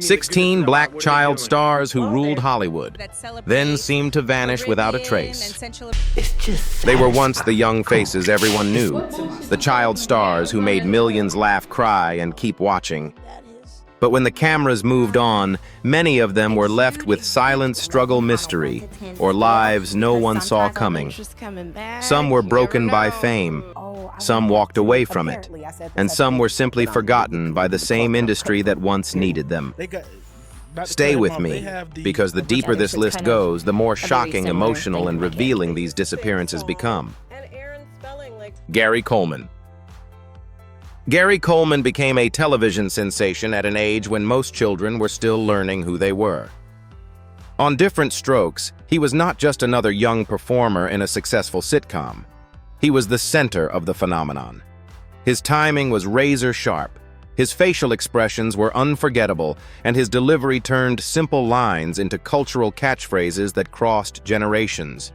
16 black child stars who ruled Hollywood, then seemed to vanish without a trace. They were once the young faces everyone knew, the child stars who made millions laugh, cry, and keep watching. But when the cameras moved on, many of them were left with silent struggle mystery, or lives no one saw coming. Some were broken by fame, some walked away from it, and some were simply forgotten by the same industry that once needed them. Stay with me, because the deeper this list goes, the more shocking, emotional, and revealing these disappearances become. Gary Coleman. Gary Coleman became a television sensation at an age when most children were still learning who they were. On Different Strokes, he was not just another young performer in a successful sitcom. He was the center of the phenomenon. His timing was razor-sharp, his facial expressions were unforgettable, and his delivery turned simple lines into cultural catchphrases that crossed generations.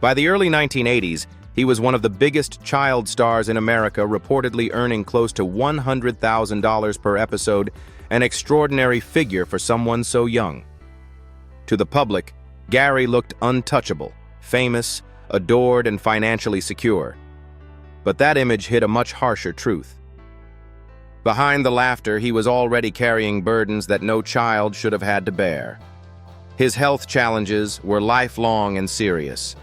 By the early 1980s, he was one of the biggest child stars in America, reportedly earning close to $100,000 per episode, an extraordinary figure for someone so young. To the public, Gary looked untouchable, famous, adored, and financially secure. But that image hid a much harsher truth. Behind the laughter, he was already carrying burdens that no child should have had to bear. His health challenges were lifelong and serious.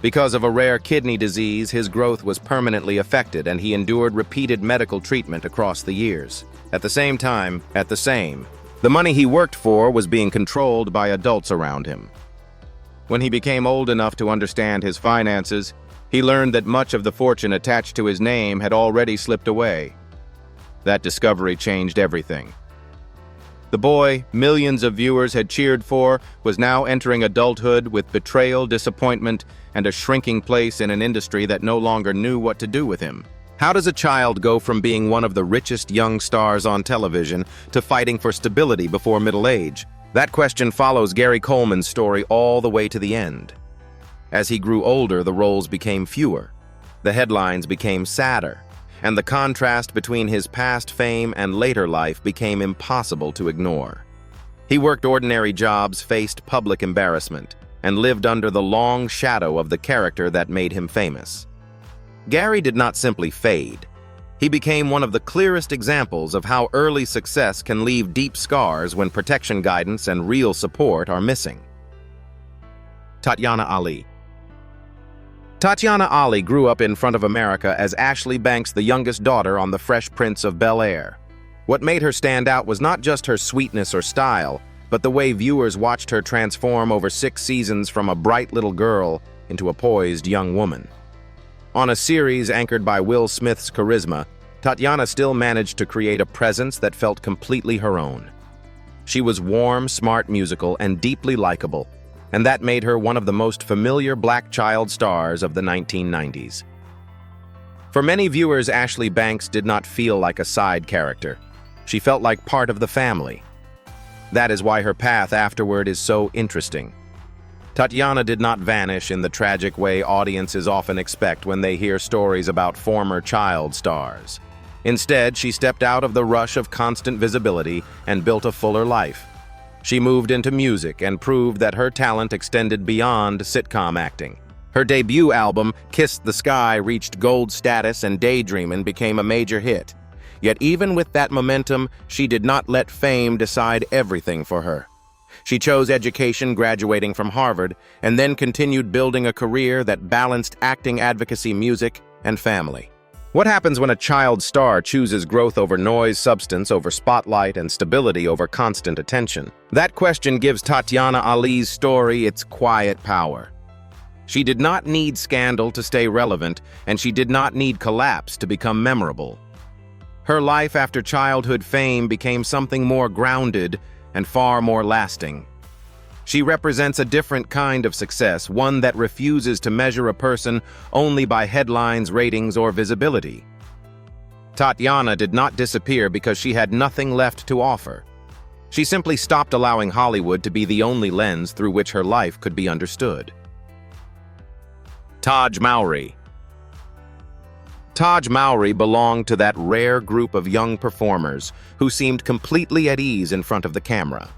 Because of a rare kidney disease, his growth was permanently affected, and he endured repeated medical treatment across the years. At the same time, the money he worked for was being controlled by adults around him. When he became old enough to understand his finances, he learned that much of the fortune attached to his name had already slipped away. That discovery changed everything. The boy millions of viewers had cheered for was now entering adulthood with betrayal, disappointment, and a shrinking place in an industry that no longer knew what to do with him. How does a child go from being one of the richest young stars on television to fighting for stability before middle age? That question follows Gary Coleman's story all the way to the end. As he grew older, the roles became fewer, the headlines became sadder, and the contrast between his past fame and later life became impossible to ignore. He worked ordinary jobs, faced public embarrassment, and lived under the long shadow of the character that made him famous. Gary did not simply fade. He became one of the clearest examples of how early success can leave deep scars when protection guidance and real support are missing. Tatyana Ali. Tatyana Ali grew up in front of America as Ashley Banks, the youngest daughter on The Fresh Prince of Bel-Air. What made her stand out was not just her sweetness or style, but the way viewers watched her transform over 6 seasons from a bright little girl into a poised young woman. On a series anchored by Will Smith's charisma, Tatyana still managed to create a presence that felt completely her own. She was warm, smart, musical, and deeply likable, and that made her one of the most familiar black child stars of the 1990s. For many viewers, Ashley Banks did not feel like a side character. She felt like part of the family. That is why her path afterward is so interesting. Tatyana did not vanish in the tragic way audiences often expect when they hear stories about former child stars. Instead, she stepped out of the rush of constant visibility and built a fuller life. She moved into music and proved that her talent extended beyond sitcom acting. Her debut album, Kiss the Sky, reached gold status, and Daydreamin' became a major hit. Yet even with that momentum, she did not let fame decide everything for her. She chose education, graduating from Harvard, and then continued building a career that balanced acting, advocacy, music, and family. What happens when a child star chooses growth over noise, substance over spotlight, and stability over constant attention? That question gives Tatyana Ali's story its quiet power. She did not need scandal to stay relevant, and she did not need collapse to become memorable. Her life after childhood fame became something more grounded and far more lasting. She represents a different kind of success, one that refuses to measure a person only by headlines, ratings, or visibility. Tatyana did not disappear because she had nothing left to offer. She simply stopped allowing Hollywood to be the only lens through which her life could be understood. Taj Mowry. Taj Mowry belonged to that rare group of young performers who seemed completely at ease in front of the camera.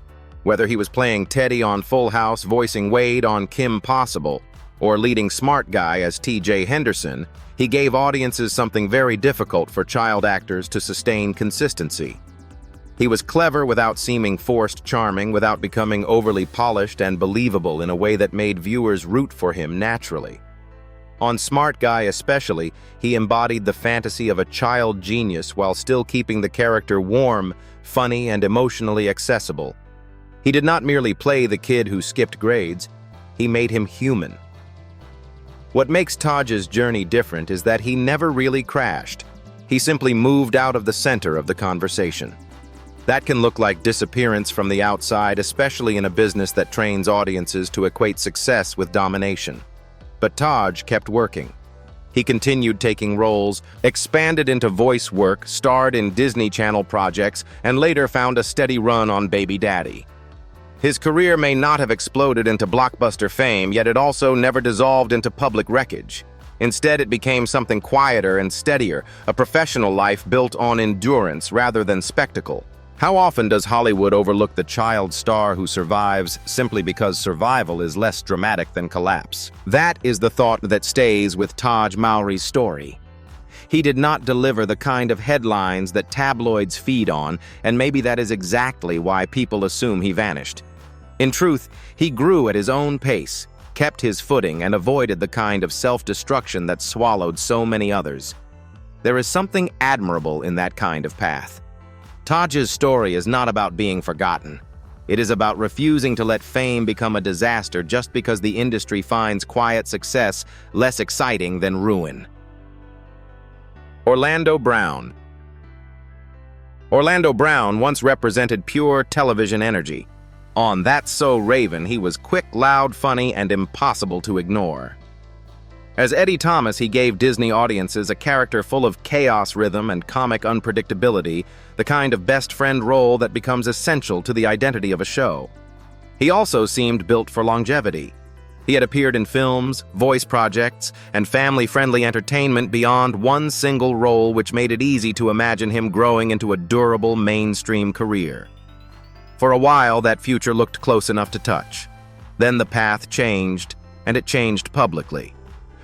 Whether he was playing Teddy on Full House, voicing Wade on Kim Possible, or leading Smart Guy as T.J. Henderson, he gave audiences something very difficult for child actors to sustain consistency. He was clever without seeming forced, charming without becoming overly polished, and believable in a way that made viewers root for him naturally. On Smart Guy especially, he embodied the fantasy of a child genius while still keeping the character warm, funny, and emotionally accessible. He did not merely play the kid who skipped grades, he made him human. What makes Taj's journey different is that he never really crashed. He simply moved out of the center of the conversation. That can look like disappearance from the outside, especially in a business that trains audiences to equate success with domination. But Taj kept working. He continued taking roles, expanded into voice work, starred in Disney Channel projects, and later found a steady run on Baby Daddy. His career may not have exploded into blockbuster fame, yet it also never dissolved into public wreckage. Instead, it became something quieter and steadier, a professional life built on endurance rather than spectacle. How often does Hollywood overlook the child star who survives simply because survival is less dramatic than collapse? That is the thought that stays with Taj Mowry's story. He did not deliver the kind of headlines that tabloids feed on, and maybe that is exactly why people assume he vanished. In truth, he grew at his own pace, kept his footing, and avoided the kind of self-destruction that swallowed so many others. There is something admirable in that kind of path. Taj's story is not about being forgotten. It is about refusing to let fame become a disaster just because the industry finds quiet success less exciting than ruin. Orlando Brown. Orlando Brown once represented pure television energy. On That's So Raven, he was quick, loud, funny, and impossible to ignore. As Eddie Thomas, he gave Disney audiences a character full of chaos, rhythm, and comic unpredictability, the kind of best friend role that becomes essential to the identity of a show. He also seemed built for longevity. He had appeared in films, voice projects, and family-friendly entertainment beyond one single role, which made it easy to imagine him growing into a durable mainstream career. For a while, that future looked close enough to touch. Then the path changed, and it changed publicly.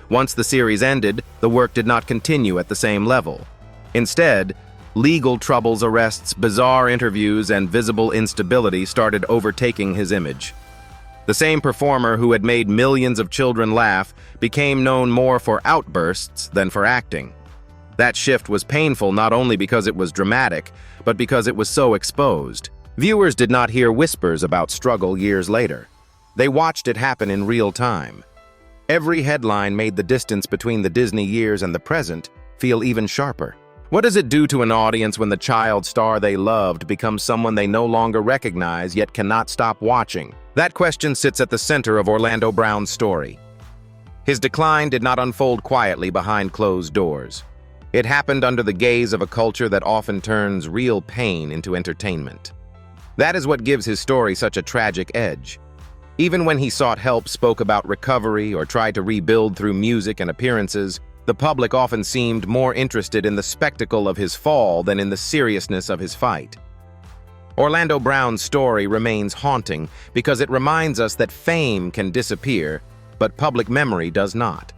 Once the series ended, the work did not continue at the same level. Instead, legal troubles, arrests, bizarre interviews, and visible instability started overtaking his image. The same performer who had made millions of children laugh became known more for outbursts than for acting. That shift was painful not only because it was dramatic, but because it was so exposed. Viewers did not hear whispers about struggle years later. They watched it happen in real time. Every headline made the distance between the Disney years and the present feel even sharper. What does it do to an audience when the child star they loved becomes someone they no longer recognize yet cannot stop watching? That question sits at the center of Orlando Brown's story. His decline did not unfold quietly behind closed doors. It happened under the gaze of a culture that often turns real pain into entertainment. That is what gives his story such a tragic edge. Even when he sought help, spoke about recovery, or tried to rebuild through music and appearances, the public often seemed more interested in the spectacle of his fall than in the seriousness of his fight. Orlando Brown's story remains haunting because it reminds us that fame can disappear, but public memory does not.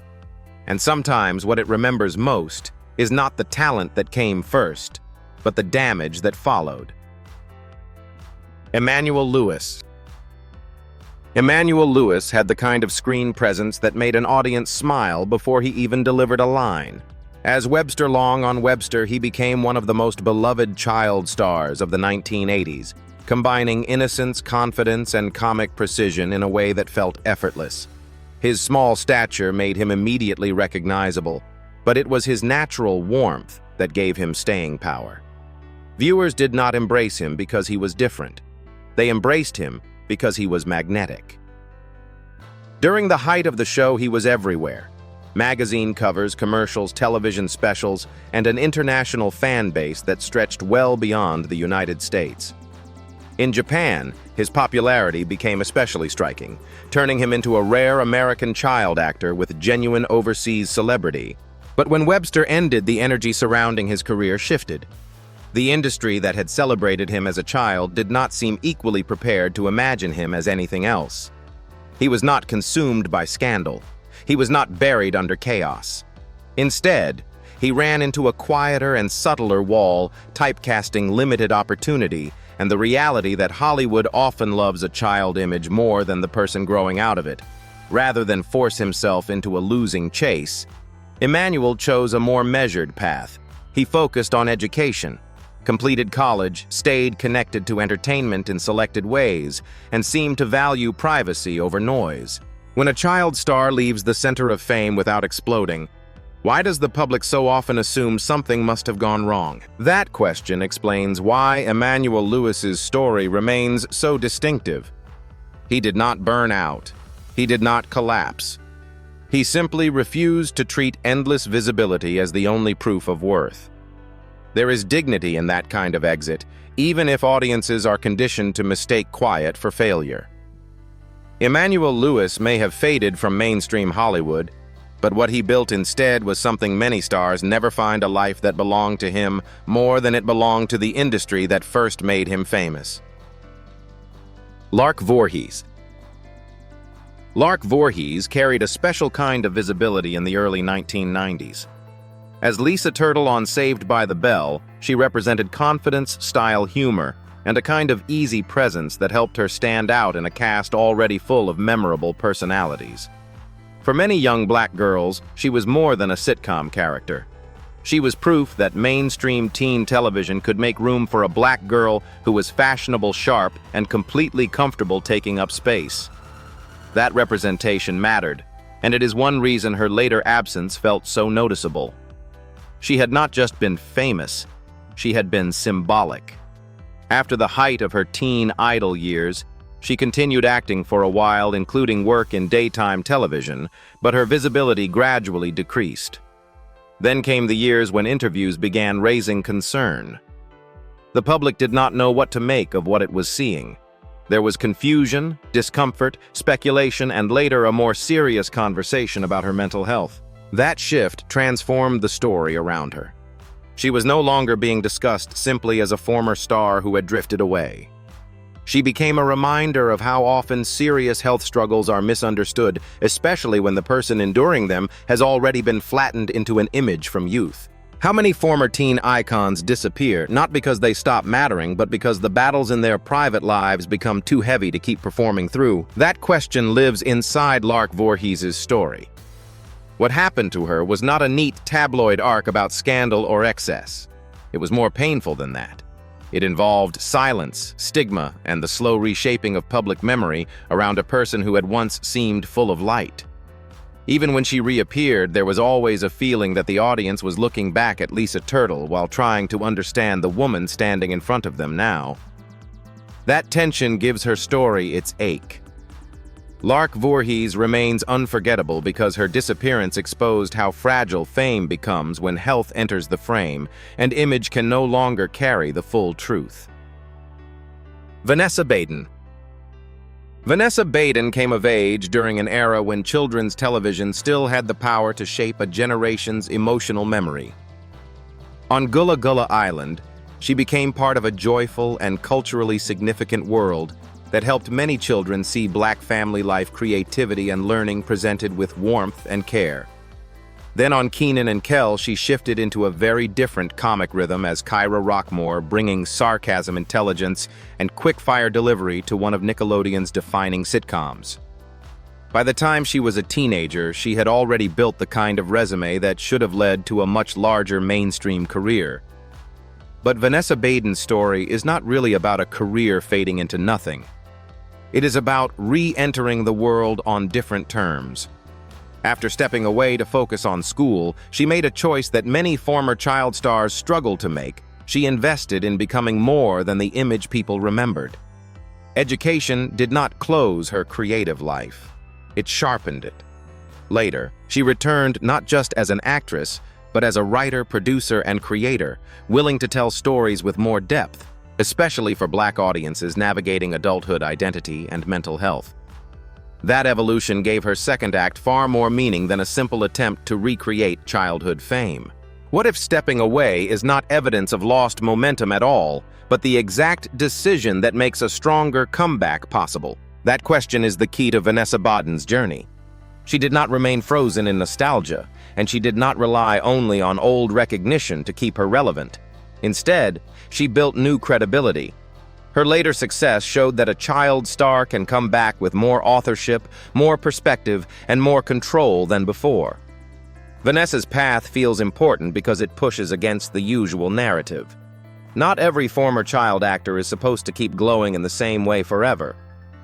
And sometimes what it remembers most is not the talent that came first, but the damage that followed. Emmanuel Lewis. Emmanuel Lewis had the kind of screen presence that made an audience smile before he even delivered a line. As Webster Long on Webster, he became one of the most beloved child stars of the 1980s, combining innocence, confidence, and comic precision in a way that felt effortless. His small stature made him immediately recognizable, but it was his natural warmth that gave him staying power. Viewers did not embrace him because he was different. They embraced him because he was magnetic. During the height of the show, he was everywhere. Magazine covers, commercials, television specials, and an international fan base that stretched well beyond the United States. In Japan, his popularity became especially striking, turning him into a rare American child actor with genuine overseas celebrity. But when Webster ended, the energy surrounding his career shifted. The industry that had celebrated him as a child did not seem equally prepared to imagine him as anything else. He was not consumed by scandal. He was not buried under chaos. Instead, he ran into a quieter and subtler wall, typecasting limited opportunity and the reality that Hollywood often loves a child image more than the person growing out of it. Rather than force himself into a losing chase, Emanuel chose a more measured path. He focused on education, completed college, stayed connected to entertainment in selected ways, and seemed to value privacy over noise. When a child star leaves the center of fame without exploding, why does the public so often assume something must have gone wrong? That question explains why Emmanuel Lewis's story remains so distinctive. He did not burn out. He did not collapse. He simply refused to treat endless visibility as the only proof of worth. There is dignity in that kind of exit, even if audiences are conditioned to mistake quiet for failure. Emmanuel Lewis may have faded from mainstream Hollywood, but what he built instead was something many stars never find: a life that belonged to him more than it belonged to the industry that first made him famous. Lark Voorhees. Lark Voorhees carried a special kind of visibility in the early 1990s. As Lisa Turtle on Saved by the Bell, she represented confidence, style, humor, and a kind of easy presence that helped her stand out in a cast already full of memorable personalities. For many young black girls, she was more than a sitcom character. She was proof that mainstream teen television could make room for a black girl who was fashionable, sharp, and completely comfortable taking up space. That representation mattered, and it is one reason her later absence felt so noticeable. She had not just been famous, she had been symbolic. After the height of her teen idol years, she continued acting for a while, including work in daytime television, but her visibility gradually decreased. Then came the years when interviews began raising concern. The public did not know what to make of what it was seeing. There was confusion, discomfort, speculation, and later a more serious conversation about her mental health. That shift transformed the story around her. She was no longer being discussed simply as a former star who had drifted away. She became a reminder of how often serious health struggles are misunderstood, especially when the person enduring them has already been flattened into an image from youth. How many former teen icons disappear, not because they stop mattering, but because the battles in their private lives become too heavy to keep performing through? That question lives inside Lark Voorhees' story. What happened to her was not a neat tabloid arc about scandal or excess. It was more painful than that. It involved silence, stigma, and the slow reshaping of public memory around a person who had once seemed full of light. Even when she reappeared, there was always a feeling that the audience was looking back at Lisa Turtle while trying to understand the woman standing in front of them now. That tension gives her story its ache. Lark Voorhees remains unforgettable because her disappearance exposed how fragile fame becomes when health enters the frame and image can no longer carry the full truth. Vanessa Baden. Vanessa Baden came of age during an era when children's television still had the power to shape a generation's emotional memory. On Gullah Gullah Island, she became part of a joyful and culturally significant world that helped many children see black family life, creativity, and learning presented with warmth and care. Then on Kenan and Kel, she shifted into a very different comic rhythm as Kyra Rockmore, bringing sarcasm, intelligence, and quick-fire delivery to one of Nickelodeon's defining sitcoms. By the time she was a teenager, she had already built the kind of resume that should have led to a much larger mainstream career. But Vanessa Baden's story is not really about a career fading into nothing. It is about re-entering the world on different terms. After stepping away to focus on school, she made a choice that many former child stars struggled to make. She invested in becoming more than the image people remembered. Education did not close her creative life. It sharpened it. Later, she returned not just as an actress, but as a writer, producer, and creator, willing to tell stories with more depth, especially for black audiences navigating adulthood identity and mental health. That evolution gave her second act far more meaning than a simple attempt to recreate childhood fame. What if stepping away is not evidence of lost momentum at all, but the exact decision that makes a stronger comeback possible? That question is the key to Vanessa Baden's journey. She did not remain frozen in nostalgia, and she did not rely only on old recognition to keep her relevant. Instead, she built new credibility. Her later success showed that a child star can come back with more authorship, more perspective, and more control than before. Vanessa's path feels important because it pushes against the usual narrative. Not every former child actor is supposed to keep glowing in the same way forever.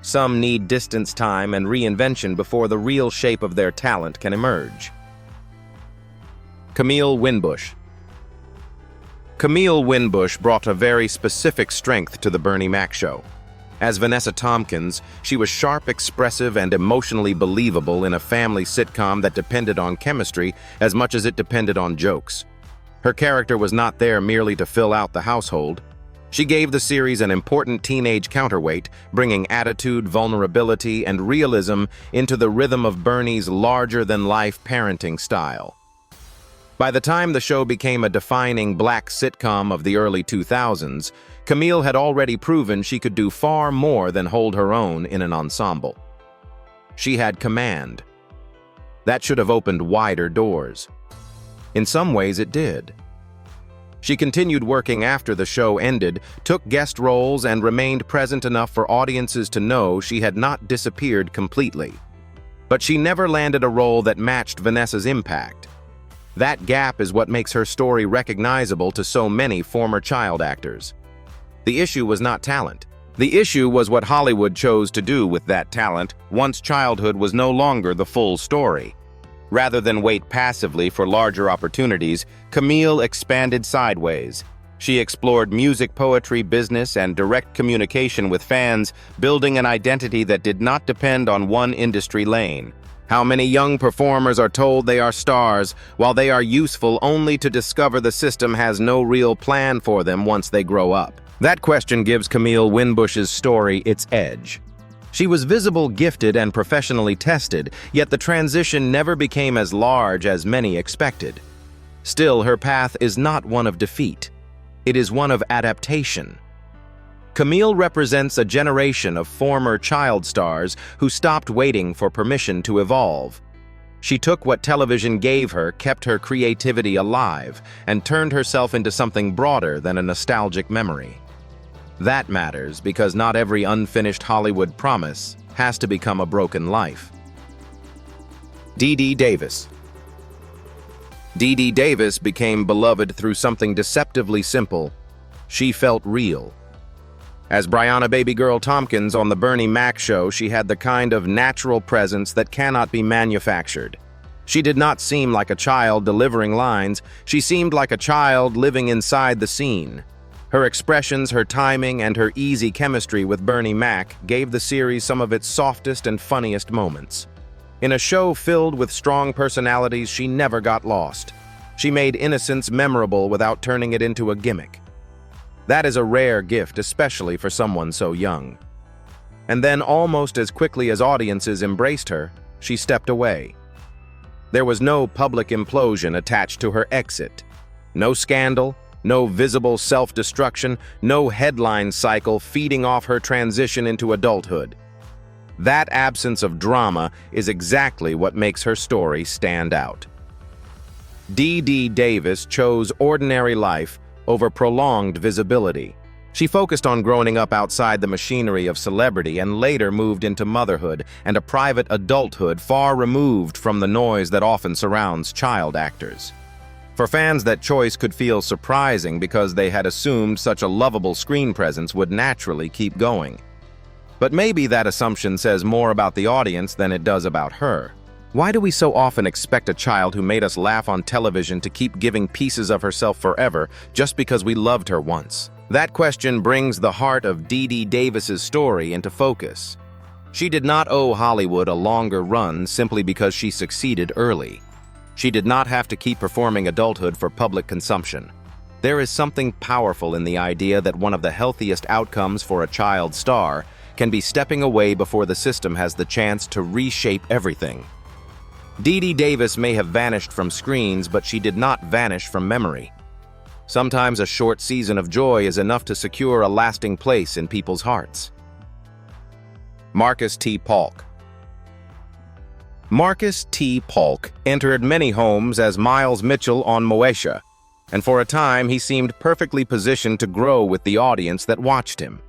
Some need distance time and reinvention before the real shape of their talent can emerge. Camille Winbush. Camille Winbush brought a very specific strength to the Bernie Mac show. As Vanessa Tompkins, she was sharp, expressive, and emotionally believable in a family sitcom that depended on chemistry as much as it depended on jokes. Her character was not there merely to fill out the household. She gave the series an important teenage counterweight, bringing attitude, vulnerability, and realism into the rhythm of Bernie's larger-than-life parenting style. By the time the show became a defining black sitcom of the early 2000s, Camille had already proven she could do far more than hold her own in an ensemble. She had command. That should have opened wider doors. In some ways, it did. She continued working after the show ended, took guest roles, and remained present enough for audiences to know she had not disappeared completely. But she never landed a role that matched Vanessa's impact. That gap is what makes her story recognizable to so many former child actors. The issue was not talent. The issue was what Hollywood chose to do with that talent once childhood was no longer the full story. Rather than wait passively for larger opportunities, Camille expanded sideways. She explored music, poetry, business, and direct communication with fans, building an identity that did not depend on one industry lane. How many young performers are told they are stars, while they are useful only to discover the system has no real plan for them once they grow up? That question gives Camille Winbush's story its edge. She was visible, gifted, and professionally tested, yet the transition never became as large as many expected. Still, her path is not one of defeat. It is one of adaptation. Camille represents a generation of former child stars who stopped waiting for permission to evolve. She took what television gave her, kept her creativity alive, and turned herself into something broader than a nostalgic memory. That matters because not every unfinished Hollywood promise has to become a broken life. Dee Davis. Dee Davis became beloved through something deceptively simple. She felt real. As Brianna Baby Girl Tompkins on the Bernie Mac show, she had the kind of natural presence that cannot be manufactured. She did not seem like a child delivering lines. She seemed like a child living inside the scene. Her expressions, her timing, and her easy chemistry with Bernie Mac gave the series some of its softest and funniest moments. In a show filled with strong personalities, she never got lost. She made innocence memorable without turning it into a gimmick. That is a rare gift, especially for someone so young. And then, almost as quickly as audiences embraced her, she stepped away. There was no public implosion attached to her exit. No scandal, no visible self-destruction, no headline cycle feeding off her transition into adulthood. That absence of drama is exactly what makes her story stand out. Dee Davis chose ordinary life over prolonged visibility. She focused on growing up outside the machinery of celebrity and later moved into motherhood and a private adulthood far removed from the noise that often surrounds child actors. For fans, that choice could feel surprising because they had assumed such a lovable screen presence would naturally keep going. But maybe that assumption says more about the audience than it does about her. Why do we so often expect a child who made us laugh on television to keep giving pieces of herself forever just because we loved her once? That question brings the heart of Dee Davis's story into focus. She did not owe Hollywood a longer run simply because she succeeded early. She did not have to keep performing adulthood for public consumption. There is something powerful in the idea that one of the healthiest outcomes for a child star can be stepping away before the system has the chance to reshape everything. Dee Dee Davis may have vanished from screens, but she did not vanish from memory. Sometimes a short season of joy is enough to secure a lasting place in people's hearts. Marcus T. Paulk. Marcus T. Paulk entered many homes as Miles Mitchell on Moesha, and for a time he seemed perfectly positioned to grow with the audience that watched him.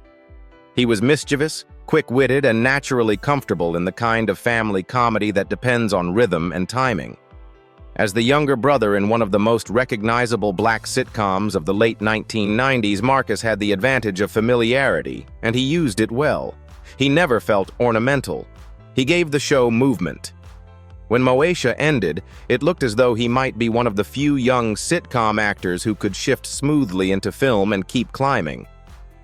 He was mischievous, quick-witted, and naturally comfortable in the kind of family comedy that depends on rhythm and timing. As the younger brother in one of the most recognizable black sitcoms of the late 1990s, Marcus had the advantage of familiarity, and he used it well. He never felt ornamental. He gave the show movement. When Moesha ended, it looked as though he might be one of the few young sitcom actors who could shift smoothly into film and keep climbing.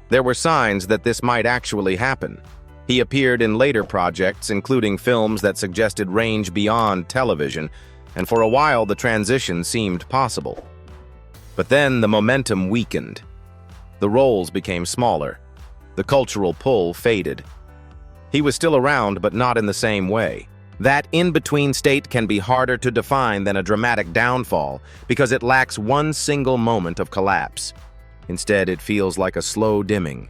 There were signs that this might actually happen. He appeared in later projects, including films that suggested range beyond television, and for a while the transition seemed possible. But then the momentum weakened. The roles became smaller. The cultural pull faded. He was still around, but not in the same way. That in-between state can be harder to define than a dramatic downfall because it lacks one single moment of collapse. Instead, it feels like a slow dimming.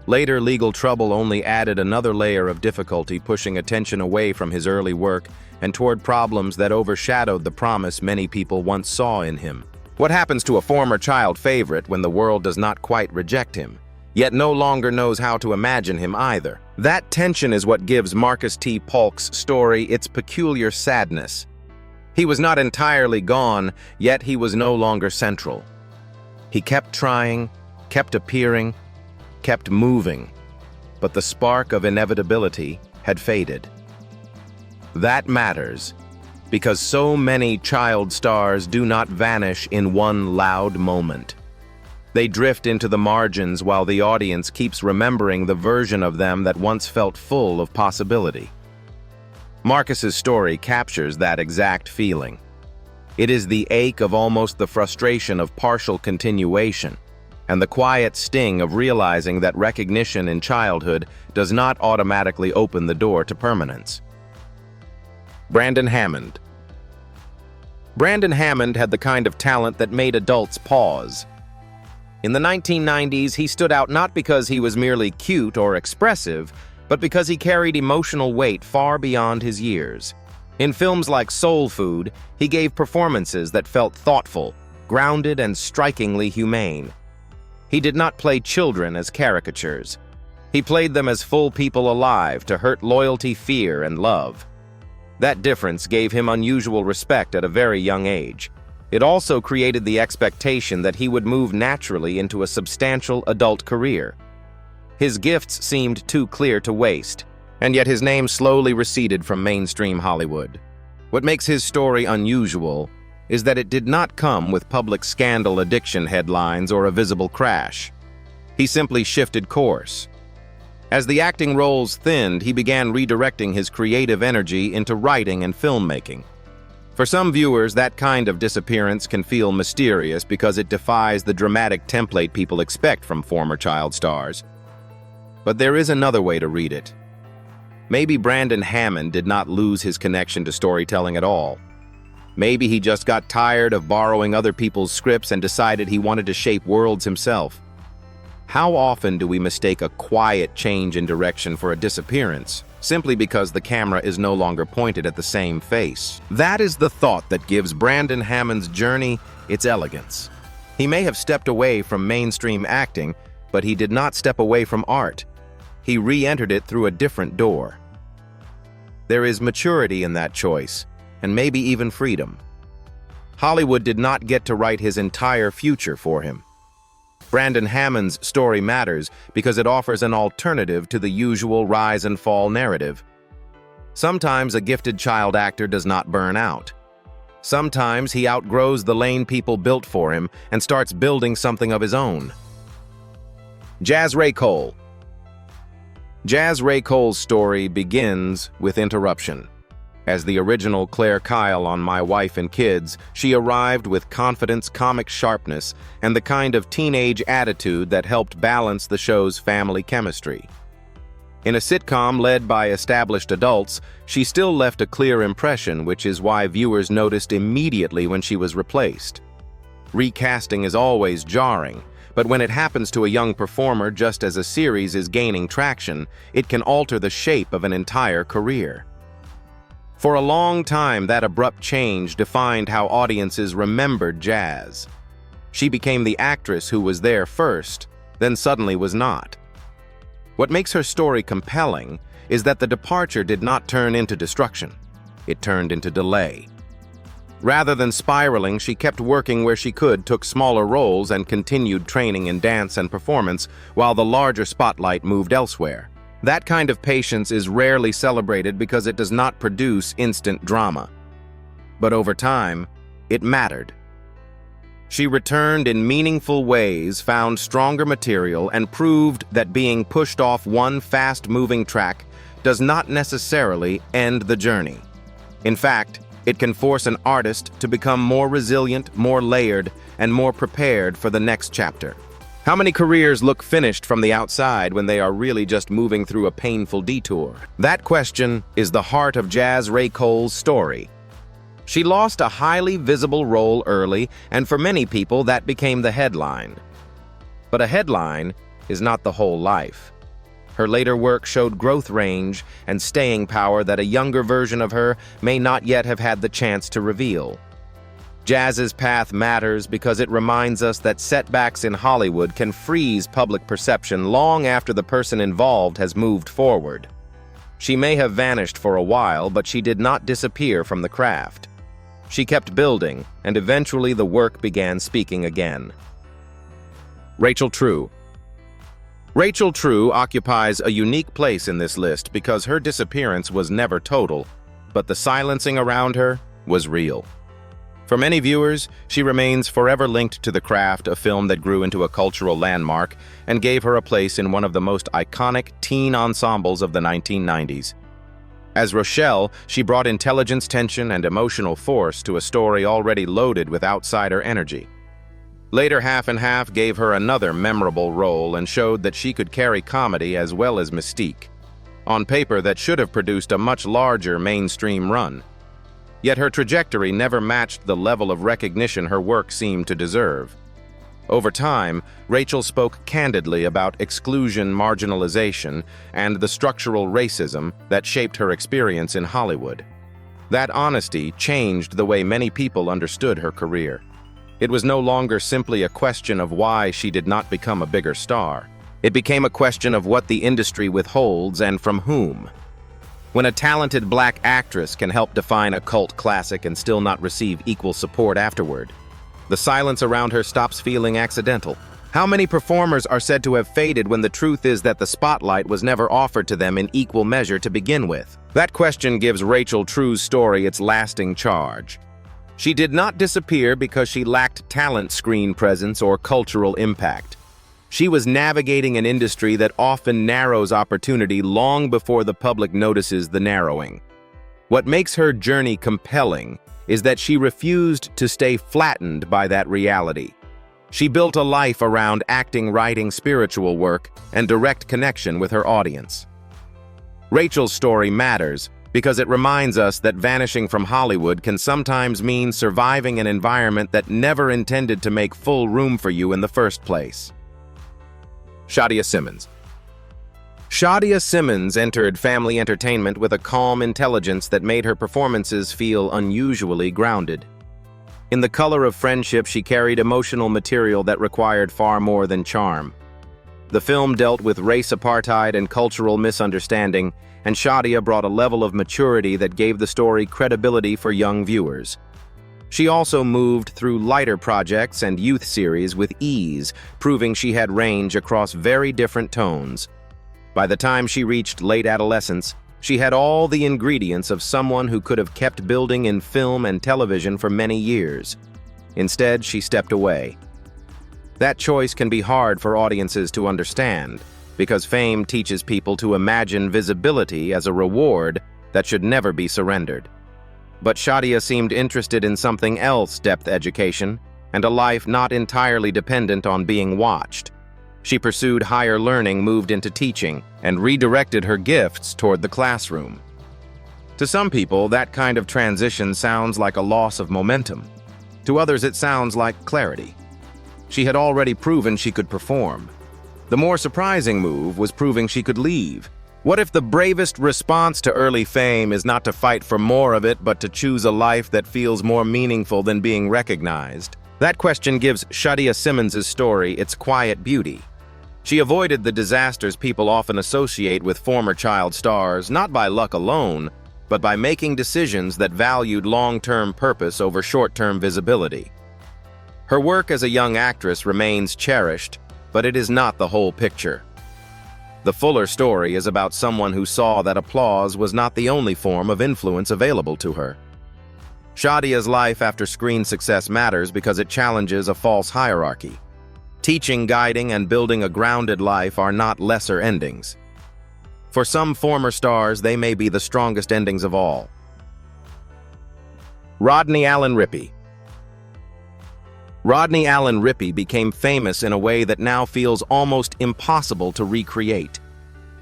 Later legal trouble only added another layer of difficulty, pushing attention away from his early work and toward problems that overshadowed the promise many people once saw in him. What happens to a former child favorite when the world does not quite reject him, yet no longer knows how to imagine him either? That tension is what gives Marcus T. Paulk's story its peculiar sadness. He was not entirely gone, yet he was no longer central. He kept trying, kept appearing, kept moving, but the spark of inevitability had faded. That matters, because so many child stars do not vanish in one loud moment. They drift into the margins while the audience keeps remembering the version of them that once felt full of possibility. Marcus's story captures that exact feeling. It is the ache of almost the frustration of partial continuation, and the quiet sting of realizing that recognition in childhood does not automatically open the door to permanence. Brandon Hammond. Brandon Hammond had the kind of talent that made adults pause. In the 1990s, he stood out not because he was merely cute or expressive, but because he carried emotional weight far beyond his years. In films like Soul Food, he gave performances that felt thoughtful, grounded, and strikingly humane. He did not play children as caricatures. He played them as full people alive to hurt loyalty, fear, and love. That difference gave him unusual respect at a very young age. It also created the expectation that he would move naturally into a substantial adult career. His gifts seemed too clear to waste, and yet his name slowly receded from mainstream Hollywood. What makes his story unusual is that it did not come with public scandal addiction headlines or a visible crash. He simply shifted course. As the acting roles thinned, he began redirecting his creative energy into writing and filmmaking. For some viewers, that kind of disappearance can feel mysterious because it defies the dramatic template people expect from former child stars. But there is another way to read it. Maybe Brandon Hammond did not lose his connection to storytelling at all. Maybe he just got tired of borrowing other people's scripts and decided he wanted to shape worlds himself. How often do we mistake a quiet change in direction for a disappearance, simply because the camera is no longer pointed at the same face? That is the thought that gives Brandon Hammond's journey its elegance. He may have stepped away from mainstream acting, but he did not step away from art. He re-entered it through a different door. There is maturity in that choice, and maybe even freedom. Hollywood did not get to write his entire future for him. Brandon Hammond's story matters because it offers an alternative to the usual rise and fall narrative. Sometimes a gifted child actor does not burn out. Sometimes he outgrows the lane people built for him and starts building something of his own. Jazz Ray Cole. Jazz Ray Cole's story begins with interruption. As the original Claire Kyle on My Wife and Kids, she arrived with confidence, comic sharpness, and the kind of teenage attitude that helped balance the show's family chemistry. In a sitcom led by established adults, she still left a clear impression, which is why viewers noticed immediately when she was replaced. Recasting is always jarring, but when it happens to a young performer just as a series is gaining traction, it can alter the shape of an entire career. For a long time, that abrupt change defined how audiences remembered Jazz. She became the actress who was there first, then suddenly was not. What makes her story compelling is that the departure did not turn into destruction. It turned into delay. Rather than spiraling, she kept working where she could, took smaller roles, and continued training in dance and performance while the larger spotlight moved elsewhere. That kind of patience is rarely celebrated because it does not produce instant drama. But over time, it mattered. She returned in meaningful ways, found stronger material, and proved that being pushed off one fast-moving track does not necessarily end the journey. In fact, it can force an artist to become more resilient, more layered, and more prepared for the next chapter. How many careers look finished from the outside when they are really just moving through a painful detour? That question is the heart of Jazz Ray Cole's story. She lost a highly visible role early, and for many people that became the headline. But a headline is not the whole life. Her later work showed growth range and staying power that a younger version of her may not yet have had the chance to reveal. Jazz's path matters because it reminds us that setbacks in Hollywood can freeze public perception long after the person involved has moved forward. She may have vanished for a while, but she did not disappear from the craft. She kept building, and eventually the work began speaking again. Rachel True. Rachel True occupies a unique place in this list because her disappearance was never total, but the silencing around her was real. For many viewers, she remains forever linked to the craft, a film that grew into a cultural landmark and gave her a place in one of the most iconic teen ensembles of the 1990s. As Rochelle, she brought intelligence, tension, and emotional force to a story already loaded with outsider energy. Later Half and Half gave her another memorable role and showed that she could carry comedy as well as mystique. On paper, that should have produced a much larger mainstream run. Yet her trajectory never matched the level of recognition her work seemed to deserve. Over time, Rachel spoke candidly about exclusion, marginalization, and the structural racism that shaped her experience in Hollywood. That honesty changed the way many people understood her career. It was no longer simply a question of why she did not become a bigger star. It became a question of what the industry withholds and from whom. When a talented black actress can help define a cult classic and still not receive equal support afterward, the silence around her stops feeling accidental. How many performers are said to have faded when the truth is that the spotlight was never offered to them in equal measure to begin with? That question gives Rachel True's story its lasting charge. She did not disappear because she lacked talent, screen presence, or cultural impact. She was navigating an industry that often narrows opportunity long before the public notices the narrowing. What makes her journey compelling is that she refused to stay flattened by that reality. She built a life around acting, writing, spiritual work, and direct connection with her audience. Rachel's story matters because it reminds us that vanishing from Hollywood can sometimes mean surviving an environment that never intended to make full room for you in the first place. Shadia Simmons. Shadia Simmons entered family entertainment with a calm intelligence that made her performances feel unusually grounded. In The Color of Friendship, she carried emotional material that required far more than charm. The film dealt with race apartheid and cultural misunderstanding, and Shadia brought a level of maturity that gave the story credibility for young viewers. She also moved through lighter projects and youth series with ease, proving she had range across very different tones. By the time she reached late adolescence, she had all the ingredients of someone who could have kept building in film and television for many years. Instead, she stepped away. That choice can be hard for audiences to understand, because fame teaches people to imagine visibility as a reward that should never be surrendered. But Shadia seemed interested in something else: depth education, and a life not entirely dependent on being watched. She pursued higher learning, moved into teaching, and redirected her gifts toward the classroom. To some people, that kind of transition sounds like a loss of momentum. To others, it sounds like clarity. She had already proven she could perform. The more surprising move was proving she could leave. What if the bravest response to early fame is not to fight for more of it, but to choose a life that feels more meaningful than being recognized? That question gives Shadia Simmons' story its quiet beauty. She avoided the disasters people often associate with former child stars, not by luck alone, but by making decisions that valued long-term purpose over short-term visibility. Her work as a young actress remains cherished, but it is not the whole picture. The fuller story is about someone who saw that applause was not the only form of influence available to her. Shadia's life after screen success matters because it challenges a false hierarchy. Teaching, guiding, and building a grounded life are not lesser endings. For some former stars, they may be the strongest endings of all. Rodney Allen Rippey. Rodney Allen Rippey became famous in a way that now feels almost impossible to recreate.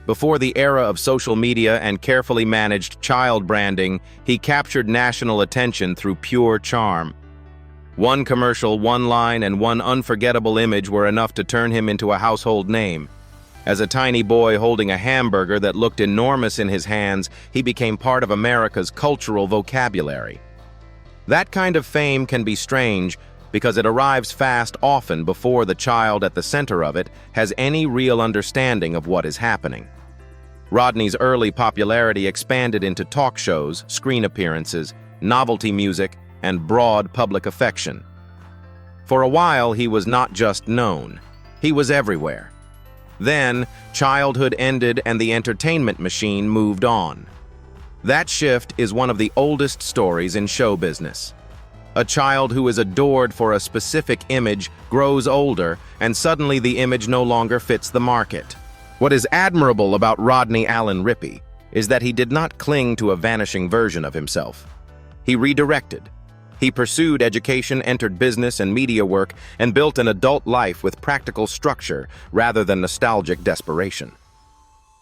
Before the era of social media and carefully managed child branding, he captured national attention through pure charm. One commercial, one line, and one unforgettable image were enough to turn him into a household name. As a tiny boy holding a hamburger that looked enormous in his hands, he became part of America's cultural vocabulary. That kind of fame can be strange because it arrives fast, often before the child at the center of it has any real understanding of what is happening. Rodney's early popularity expanded into talk shows, screen appearances, novelty music, and broad public affection. For a while, he was not just known, he was everywhere. Then, childhood ended and the entertainment machine moved on. That shift is one of the oldest stories in show business. A child who is adored for a specific image grows older, and suddenly the image no longer fits the market. What is admirable about Rodney Allen Rippey is that he did not cling to a vanishing version of himself. He redirected. He pursued education, entered business and media work, and built an adult life with practical structure rather than nostalgic desperation.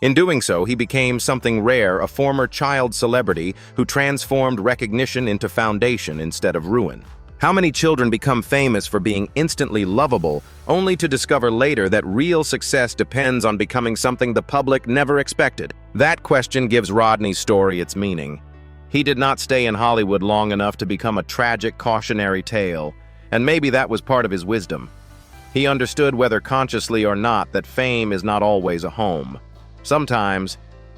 In doing so, he became something rare, a former child celebrity who transformed recognition into foundation instead of ruin. How many children become famous for being instantly lovable, only to discover later that real success depends on becoming something the public never expected? That question gives Rodney's story its meaning. He did not stay in Hollywood long enough to become a tragic cautionary tale, and maybe that was part of his wisdom. He understood, whether consciously or not, that fame is not always a home. Sometimes,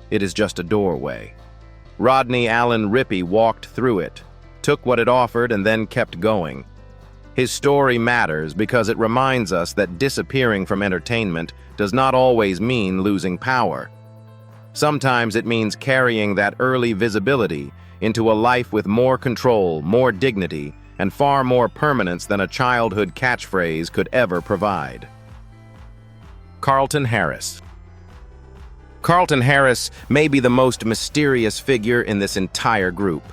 it is just a doorway. Rodney Allen Rippey walked through it, took what it offered, and then kept going. His story matters because it reminds us that disappearing from entertainment does not always mean losing power. Sometimes it means carrying that early visibility into a life with more control, more dignity, and far more permanence than a childhood catchphrase could ever provide. Carlton Harris. Carlton Harris may be the most mysterious figure in this entire group.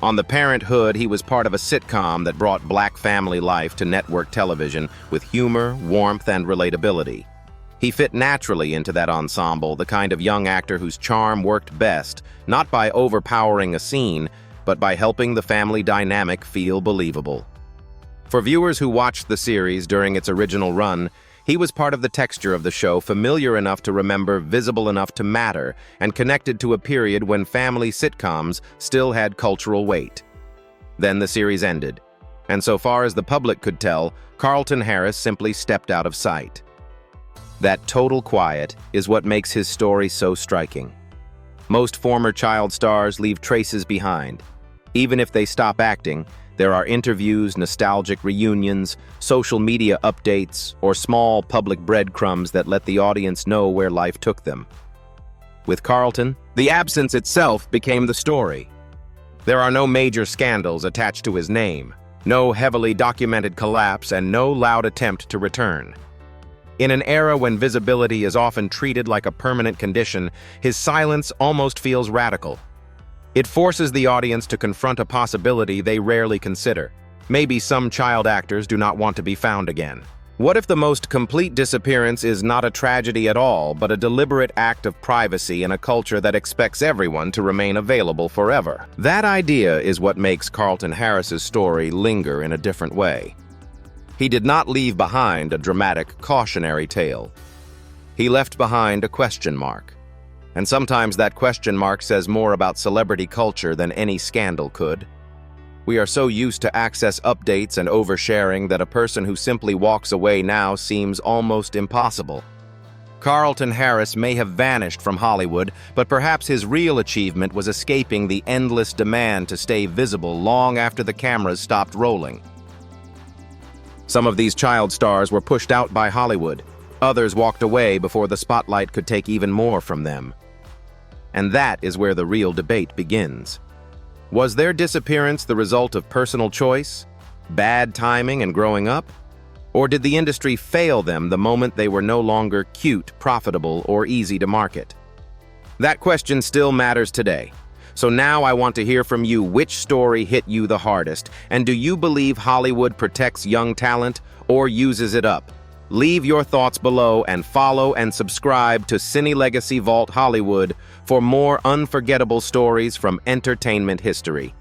On the Parenthood, he was part of a sitcom that brought black family life to network television with humor, warmth, and relatability. He fit naturally into that ensemble, the kind of young actor whose charm worked best, not by overpowering a scene, but by helping the family dynamic feel believable. For viewers who watched the series during its original run, he was part of the texture of the show, familiar enough to remember, visible enough to matter, and connected to a period when family sitcoms still had cultural weight. Then the series ended, and so far as the public could tell, Carlton Harris simply stepped out of sight. That total quiet is what makes his story so striking. Most former child stars leave traces behind. Even if they stop acting, there are interviews, nostalgic reunions, social media updates, or small public breadcrumbs that let the audience know where life took them. With Carlton, the absence itself became the story. There are no major scandals attached to his name, no heavily documented collapse, and no loud attempt to return. In an era when visibility is often treated like a permanent condition, his silence almost feels radical. It forces the audience to confront a possibility they rarely consider. Maybe some child actors do not want to be found again. What if the most complete disappearance is not a tragedy at all, but a deliberate act of privacy in a culture that expects everyone to remain available forever? That idea is what makes Carlton Harris's story linger in a different way. He did not leave behind a dramatic cautionary tale. He left behind a question mark. And sometimes that question mark says more about celebrity culture than any scandal could. We are so used to access updates and oversharing that a person who simply walks away now seems almost impossible. Carlton Harris may have vanished from Hollywood, but perhaps his real achievement was escaping the endless demand to stay visible long after the cameras stopped rolling. Some of these child stars were pushed out by Hollywood. Others walked away before the spotlight could take even more from them. And that is where the real debate begins. Was their disappearance the result of personal choice, bad timing, and growing up? Or did the industry fail them the moment they were no longer cute, profitable, or easy to market? That question still matters today. So now I want to hear from you which story hit you the hardest, and do you believe Hollywood protects young talent or uses it up? Leave your thoughts below and follow and subscribe to Cine Legacy Vault Hollywood for more unforgettable stories from entertainment history.